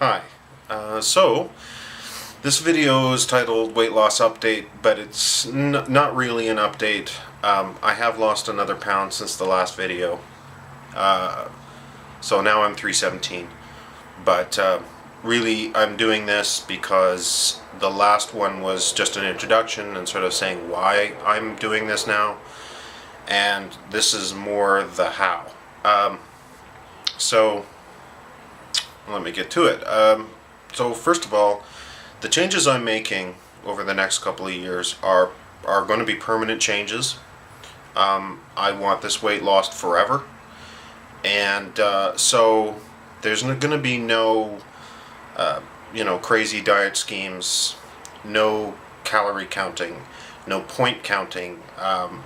Hi. So, this video is titled Weight Loss Update, but it's not really an update. I have lost another pound since the last video. So now I'm 317. But really, I'm doing this because the last one was just an introduction and sort of saying why I'm doing this now. And this is more the how. So, let me get to it. So first of all, the changes I'm making over the next couple of years are going to be permanent changes. I want this weight lost forever, and so there's going to be no, crazy diet schemes, no calorie counting, no point counting,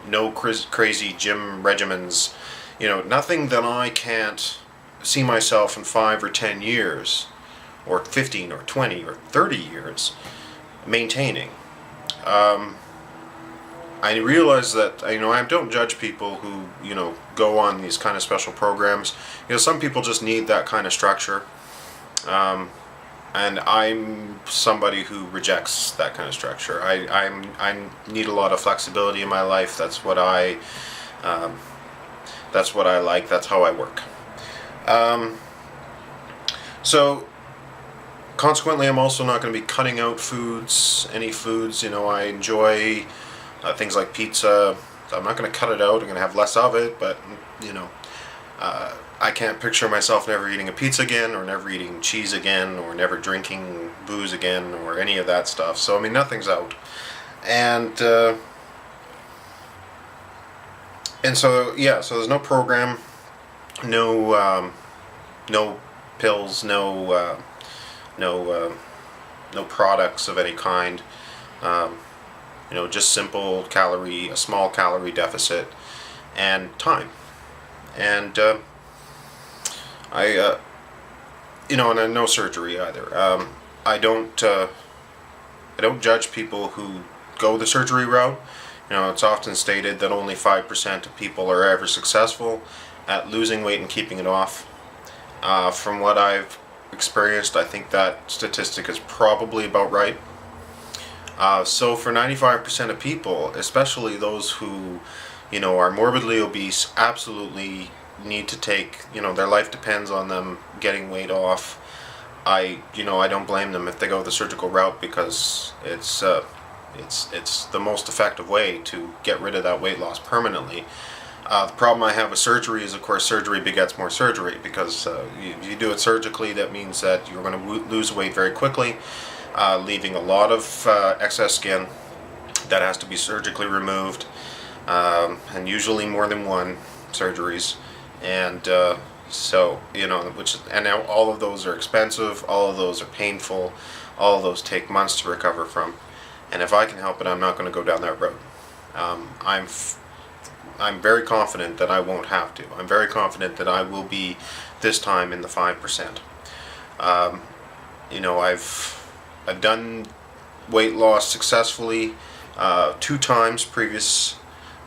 no crazy gym regimens. Nothing that I can't see myself in 5 or 10 years, or 15 or 20 or 30 years maintaining. I realize that I don't judge people who go on these kind of special programs. Some people just need that kind of structure, and I'm somebody who rejects that kind of structure. I need a lot of flexibility in my life. That's what I like. That's how I work. So consequently, I'm also not going to be cutting out any foods. I enjoy things like pizza. So I'm not going to cut it out. I'm going to have less of it, but I can't picture myself never eating a pizza again, or never eating cheese again, or never drinking booze again, or any of that stuff. So nothing's out. And so so there's no program, no pills, no products of any kind. Just simple a small calorie deficit, and time. And and no surgery either. I don't judge people who go the surgery route. It's often stated that only 5% of people are ever successful at losing weight and keeping it off. From what I've experienced, I think that statistic is probably about right. So for 95% of people, especially those who, are morbidly obese, absolutely need to take, their life depends on them getting weight off. I don't blame them if they go the surgical route, because it's the most effective way to get rid of that weight loss permanently. The problem I have with surgery is, of course, surgery begets more surgery, because if you do it surgically, that means that you're going to lose weight very quickly, leaving a lot of excess skin that has to be surgically removed, and usually more than one surgeries. And and now all of those are expensive, all of those are painful, all of those take months to recover from. And if I can help it, I'm not going to go down that road. I'm very confident that I won't have to. I'm very confident that I will be, this time, in the 5%. I've done weight loss successfully 2 times previous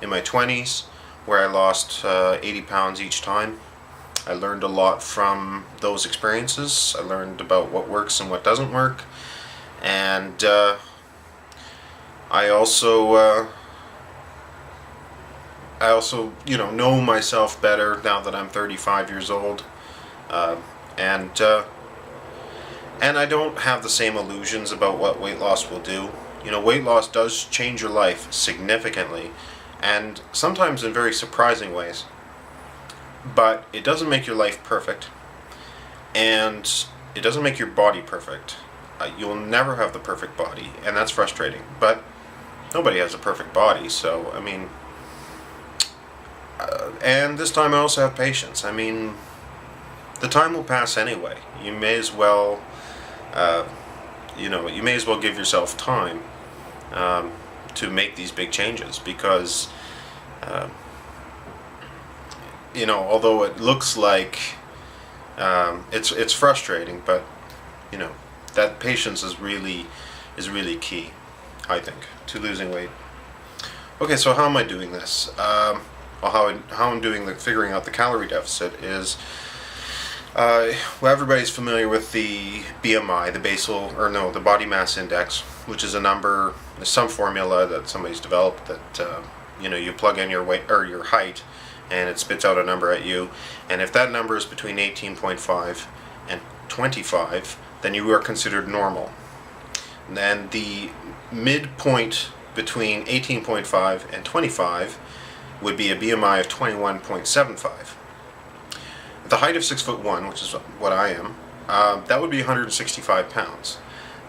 in my 20s, where I lost 80 pounds each time. I learned a lot from those experiences. I learned about what works and what doesn't work. And I also know myself better now that I'm 35 years old, and I don't have the same illusions about what weight loss will do. Weight loss does change your life significantly, and sometimes in very surprising ways. But it doesn't make your life perfect, and it doesn't make your body perfect. You'll never have the perfect body, and that's frustrating. But nobody has a perfect body, so and this time I also have patience. The time will pass anyway. You may as well, give yourself time to make these big changes, because, although it looks like it's frustrating, but that patience is really key, I think, to losing weight. Okay, so how am I doing this? How I'm doing figuring out the calorie deficit is Well, everybody's familiar with the BMI, the body mass index, which is a number, some formula that somebody's developed that you plug in your weight or your height, and it spits out a number at you. And if that number is between 18.5 and 25, then you are considered normal. And then the midpoint between 18.5 and 25 would be a BMI of 21.75. The height of 6'1", which is what I am, that would be 165 pounds.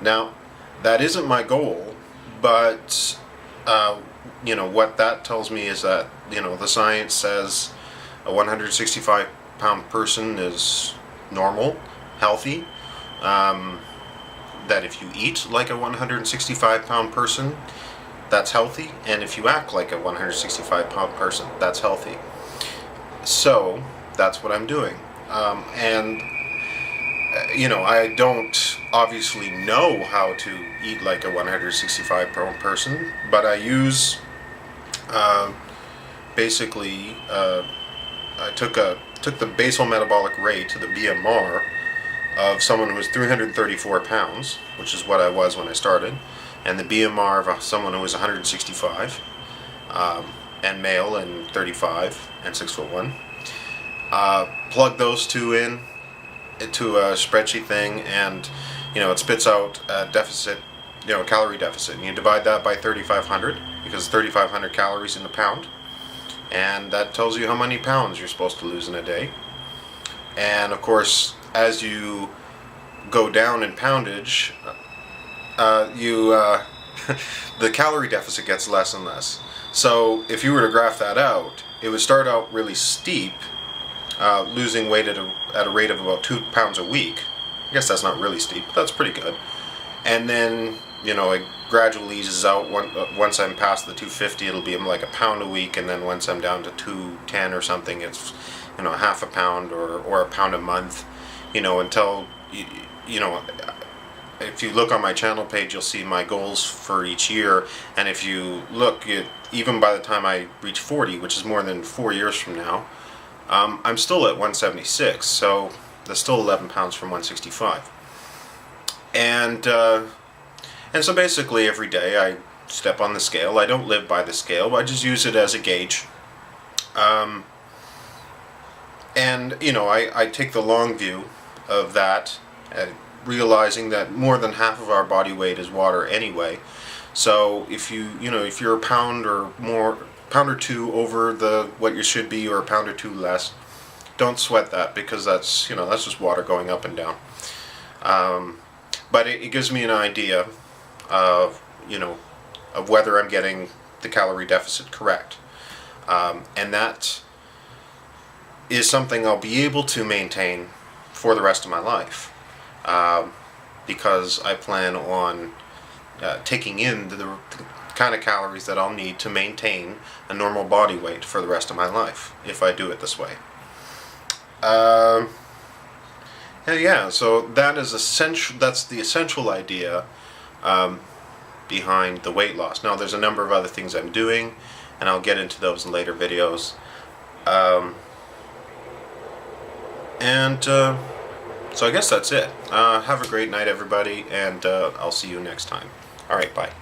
Now, that isn't my goal, but what that tells me is that the science says a 165 pound person is normal, healthy. That if you eat like a 165 pound person, that's healthy, and if you act like a 165 pound person, that's healthy. So that's what I'm doing. I don't obviously know how to eat like a 165 pound person, but I use I took the basal metabolic rate, the BMR, of someone who was 334 pounds, which is what I was when I started, and the BMR of someone who was 165, and male and 35 and 6'1". Plug those two in into a spreadsheet thing, and it spits out a deficit, calorie deficit, and you divide that by 3,500 because 3,500 calories in a pound, and that tells you how many pounds you're supposed to lose in a day. And of course, as you go down in poundage, the calorie deficit gets less and less. So if you were to graph that out, it would start out really steep, losing weight at a rate of about 2 pounds a week. I guess that's not really steep, but that's pretty good. And then, it gradually eases out. Once I'm past the 250, it'll be like a pound a week, and then once I'm down to 210 or something, it's, half a pound or a pound a month, until, if you look on my channel page, you'll see my goals for each year, and if you look, even by the time I reach 40, which is more than 4 years from now, I'm still at 176, so that's still 11 pounds from 165. And so basically every day I step on the scale. I don't live by the scale, I just use it as a gauge. I take the long view of that, realizing that more than half of our body weight is water anyway. So if you're a pound or two over what you should be, or a pound or two less, don't sweat that, because that's just water going up and down. But it gives me an idea of whether I'm getting the calorie deficit correct, and that is something I'll be able to maintain for the rest of my life, because I plan on taking in the kind of calories that I'll need to maintain a normal body weight for the rest of my life if I do it this way. So that is essential. That's the essential idea behind the weight loss. Now, there's a number of other things I'm doing, and I'll get into those in later videos. So I guess that's it. Have a great night, everybody, and I'll see you next time. All right, bye.